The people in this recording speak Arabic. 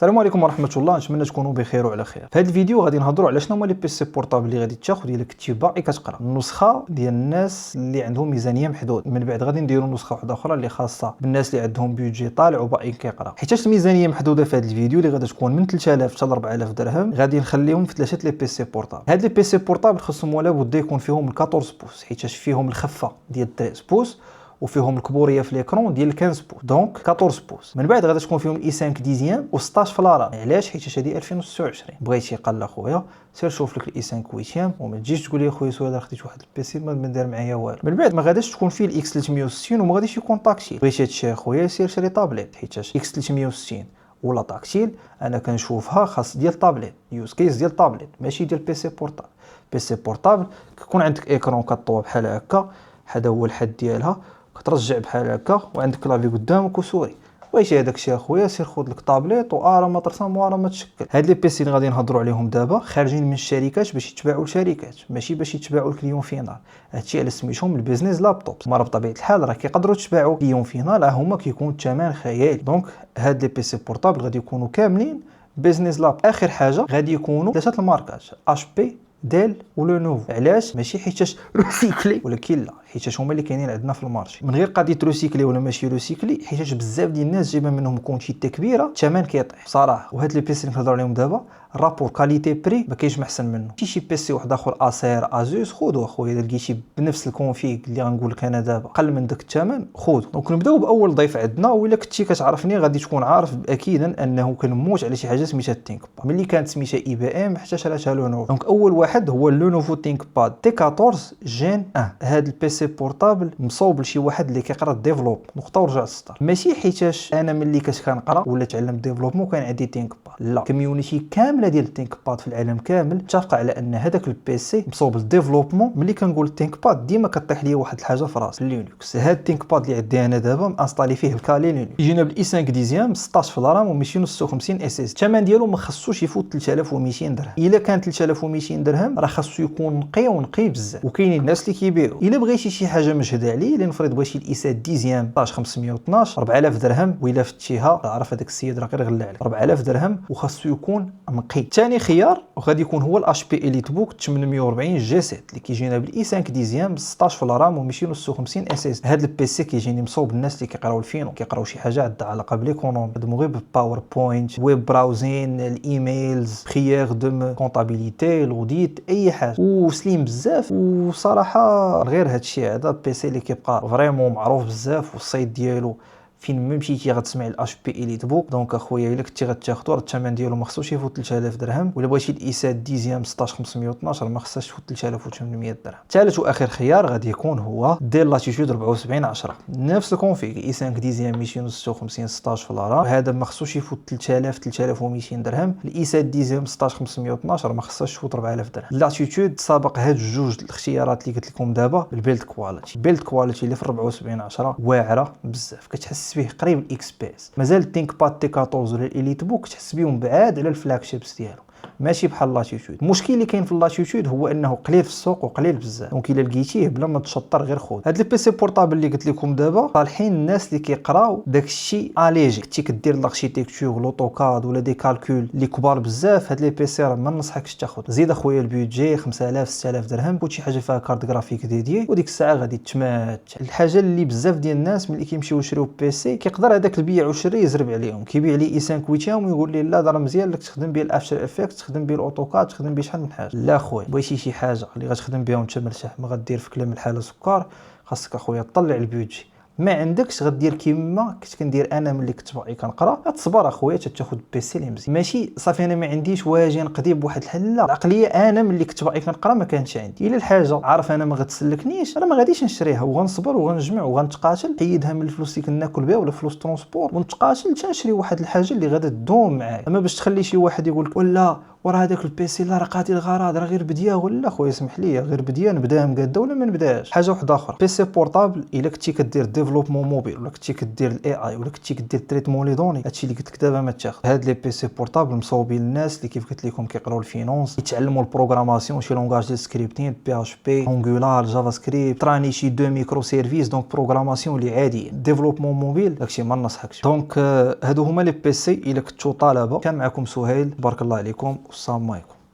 السلام عليكم ورحمه الله، نتمنى تكونوا بخير وعلى خير. في هذا الفيديو غادي نهضروا على شنو هما لي بيسي بورطابل اللي غادي تاخذ ديال الكتيبه اللي كتقرا النسخه ديال الناس اللي عندهم ميزانيه محدوده. من بعد غادي نديروا نسخه واحده اخرى اللي خاصه بالناس اللي عندهم بيدجي طالع وباقي كيقرا. حيت الميزانيه محدوده في هذا الفيديو اللي غادي تكون من 3000 حتى ل 4000 درهم، غادي نخليهم في ثلاثه لي بيسي بورطابل. هاد لي بيسي بورطابل خصهم ولا بد يكون فيهم 14 بوس، حيت فيهم الخفه ديال 13 بوس وفيهم الكبوريه في ليكرون ديال 15 بوس، دونك 14 بوس. من بعد غادي تكون فيهم اي 5 ديزيام و16 فلارا. علاش؟ حيت هذه 2026. بغيتي قال خويا سير شوف لك الاي 5 ويتيام وما تجيش تقول لي خويا سويدر خديت واحد البيسي ما دار معايا والو. من بعد ما غاديش تكون فيه الاكس 360 وما غاديش يكون طاكتيل. بغيتي هادشي خويا سير شري طابليت، حيت اكس 360 ولا طاكتيل انا كنشوفها خاص ديال طابليت، يوز كيس ديال طابليت ماشي ديال بيسي بورطابل. بيسي بورطابل كيكون عندك ايكرون كطوى بحال هكا، هذا هو الحد ديالها، كترجع بحال هكا وعندك كلافي قدامك وسوري. بغيتي هذاك الشيء اخويا سير خذ لك طابليط وارا ما ترسم وارا ما تشكل. هاد لي بيسي اللي غادي نهضروا عليهم دابا خارجين من الشركات باش يتباعوا لشركات، ماشي باش يتباعوا الكليون فينال. هادشي على سميتهم البيزنس لابتوب. ما بطبيعه الحال راه كيقدروا يتباعوا كليون فينال، هما كيكون الثمن خيالي. دونك هاد لي بيسي بورطابل غادي يكونوا كاملين بيزنس لاب. اخر حاجه غادي يكونوا ثلاثه الماركات اش بي ديل ولونوفو. علاش؟ ماشي حيتاش روسيكلي ولكن لا، حيتاش هما اللي كاينين عندنا في المارشي. من غير قضيه روسيكلي ولا ماشي روسيكلي، حيتاش بزاف ديال الناس جايبه منهم كونتيتي كبيره الثمن كيطيح بصراحه. وهاد لي بيسي اللي كنهضروا عليهم دابا رابور كاليتي بري ما كاينش محسن منه. شي بيسي واحد اخر اسير ازوس خذوه اخويا، الا لقيتي بنفس الكونفيغ اللي غنقول لك انا دابا قل من داك الثمن خذ. دونك نبداو باول ضيف عندنا، وإلا كنتي كتعرفني غادي تكون عارف اكيدا انه كنموت على شي حاجه سميتها تينك با، ملي كانت سميتها اي بي ام حتى شراتها لونوفو. دونك اول واحد هو لونوفو تينك باد تي 14 جين 1. هاد البيسي بورطابل مصوب لشي واحد اللي كيقرا ديفلوب نقطه ورجع للسطر، ماشي حيتاش انا ملي كنقرا ولا تعلم ديفلوبمون كان عندي تينك باد، لا، كوميونيتي كامله ديال التينك باد في العالم كامل اتفق على ان هذاك البيسي مصوب للديفلوبمون. ملي كنقول تينك باد ديما كطيح ليا واحد الحاجه في راسي، لينكس. هاد التينك باد اللي عندي انا دابا مانستالي فيه الكالي لينكس، يجينا بالاي 5 ديزيام 16 في الرام و256 اس اس. الثمن ديالو ما خصوش يفوت 3200 درهم. الا كان 3200 درهم راه خاصو يكون نقي بزاف، وكاينين الناس اللي كيبيعوا. الا بغيتي شي حاجه مجهده عليه، الا نفرض بغيتي الاي 7 ديزيام 16 512 4000 درهم، وإلا فتيها عرف هذاك السيد راه غير غلى عليك 4000 درهم وخاصو يكون نقي. ثاني خيار وغادي يكون هو الاش بي اليت بوك 840 جي 7 اللي كيجينا بالاي 5 ديزيام 16 في الرام و256 اس اس. هذا البيسي كيجيني مصوب الناس اللي كيقراو الفينو، كيقراو شي حاجه عندها علاقه بالايكونومي، خدموا غير بالباوربوينت، ويب براوزين، الايميلز، بريير دو كونطابيليتي، لوديت، اي حاجه، وسليم بزاف. وصراحه غير هذا الشيء هذا البيسي اللي كيبقى فريمون معروف بزاف، والصيت ديالو فين ما مشيتي غتسمع الاش بي اليت بوك. دونك اخويا الا كنتي غتاخذو الثمن ديالو ما خصوش يفوت 3000 درهم، ولا بغيتي الاي 7 ديزيام 16 512 ما خصهاش تفوت 3800 درهم. ثالث واخر خيار غادي يكون هو ديال لاتيتود 74 10 نفس الكونفيغ اي 5 ديزيام 256 16 في الرام، هذا ما خصوش يفوت 3000 3200 درهم. الاي 7 ديزيام 16 512 ما خصهاش تفوت 4000 درهم. لاتيتود سابق هاد جوج الاختيارات اللي قلت لكم دابا بالبيلد كواليتي. البيلد كواليتي اللي في 74 10 واعره بزاف، كتحس فيه قريب الاكس بي اس. مازال التينك باد تي 14 ولا الاليت بوك تحس بهم بعاد على الفلاج شيبس ديالو، ماشي بحال لاتيتود. المشكل اللي كاين في اللاتيتود هو انه قليل في السوق وقليل بزاف، دونك الا لقيتيه بلا ما تشطر غير خذ. هاد لي بيسي بورطابل اللي قلت لكم دابا صالحين الناس اللي كيقراو داكشي اليجي، كنتي كدير لاركتيكتور لوطوكاد ولا دي كالكول اللي كبار بزاف. هاد لي بيسي راه ما ننصحكش تاخذ. زيد اخويا البيدجي 5000 6000 درهم، خذ شي حاجه فيها كارت جرافيك ديدي، وديك الساعه غادي تمات. الحاجه اللي بزاف ديال الناس ملي كيمشيو يشريو بيسي كيقدر هذاك البيع والشري يزرب عليهم، كيبيع لي اي 5 ويتيام ويقول لي لا راه مزيان لك تخدم به الافتر افكت، تخدم به الاوتوكاد، تخدم به شحال من حاجه. لا خويا بغيتي شي حاجه اللي غتخدم بها وانت مرتاح، ما غدير في كلام الحاله سكر، خاصك اخويا تطلع البيدجي. ما عندكش غدير كيما كنت كندير انا ملي كنت باقي كنقرا، غتصبر اخويا تاخذ بيسي اللي مزيان. ماشي صافي انا ما عنديش واجي نقضي بواحد الحل، لا. العقليه انا ملي كنت باقي كنقرا ما كانش عندي. الا الحاجه عارف انا ما غتسلكنيش انا ما غاديش نشريها، وغنصبر وغنجمع وغنتقاتل، حيدها من الفلوس اللي كناكل بها ولا فلوس ترونسبور، ونتقاتل حتى نشري واحد الحاجه اللي غادا تدوم معايا. اما باش تخلي شي واحد يقول لك وراه هذاك البيسي لا راه قاتل الغرض، راه غير بديه. ولا خويا اسمح لي، غير بديه نبدا مقاده ولا ما نبداش. حاجه واحده اخرى، بيسي بورطابل الا كنتي كدير ديفلوبمون موبيل ولا كنتي كدير الاي اي ولا كنتي كدير تريتمون لي دوني، هادشي اللي قلت لك دابا ما تاخذ. هاد لي بيسي بورطابل مصوبين الناس اللي كيف قلت لكم كيقراو الفينونس، يتعلموا البروغراماسيون، شي لونغاج ديال سكريبتين بي اش بي، انجولار، جافا سكريبت، تراني شي دو ميكرو سيرفيس، دونك بروغراماسيون اللي عادي. ديفلوبمون موبيل داكشي ما نصحكش. دونك هادو هما لي بيسي الا كنتو طلبه. كان معكم سهيل، بارك الله عليكم والسلام عليكم.